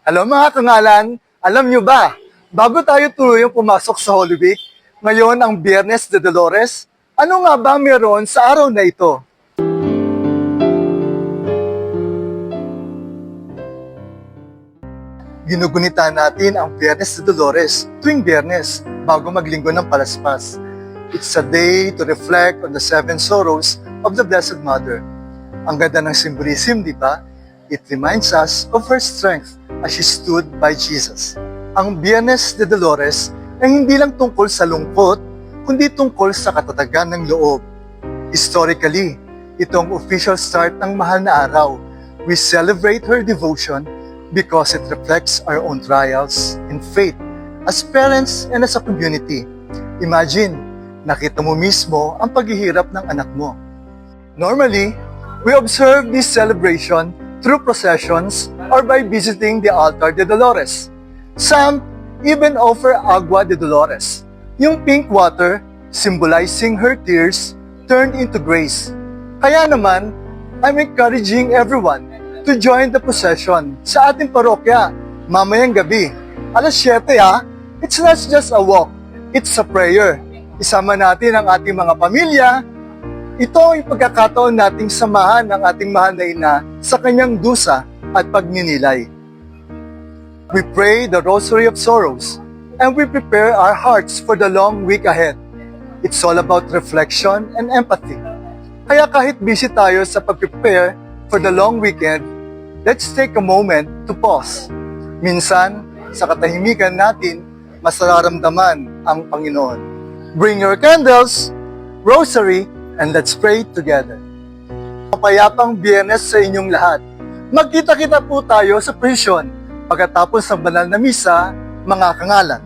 Hello mga kangalan, alam nyo ba, bago tayo tuluyang pumasok sa Holy Week, ngayon ang Biyernes de Dolores, ano nga ba meron sa araw na ito? Ginugunita natin ang Biyernes de Dolores tuwing Biyernes bago maglinggo ng Palaspas. It's a day to reflect on the 7 sorrows of the Blessed Mother. Ang ganda ng symbolism, di ba? It reminds us of her strength as she stood by Jesus. Ang Biyernes de Dolores ay hindi lang tungkol sa lungkot, kundi tungkol sa katatagan ng loob. Historically, ito ang official start ng mahal na araw. We celebrate her devotion because it reflects our own trials in faith as parents and as a community. Imagine, nakita mo mismo ang paghihirap ng anak mo. Normally, we observe this celebration through processions or by visiting the altar de Dolores. Some even offer agua de Dolores, yung pink water symbolizing her tears turned into grace. Kaya naman, I'm encouraging everyone to join the procession sa ating parokya mamayang gabi. Alas 7 ha, it's not just a walk, it's a prayer. Isama natin ang ating mga pamilya. Ito ang pagkakataon nating samahan ang ating mahal na ina sa kanyang dusa at pagninilay. We pray the Rosary of Sorrows and we prepare our hearts for the long week ahead. It's all about reflection and empathy. Kaya kahit busy tayo sa pag-prepare for the long weekend, let's take a moment to pause. Minsan, sa katahimikan natin, mas nararamdaman ang Panginoon. Bring your candles, rosary, and let's pray together. Mapayapang Biyernes sa inyong lahat. Magkita-kita po tayo sa presyon pagkatapos ng banal na misa, mga kangalan.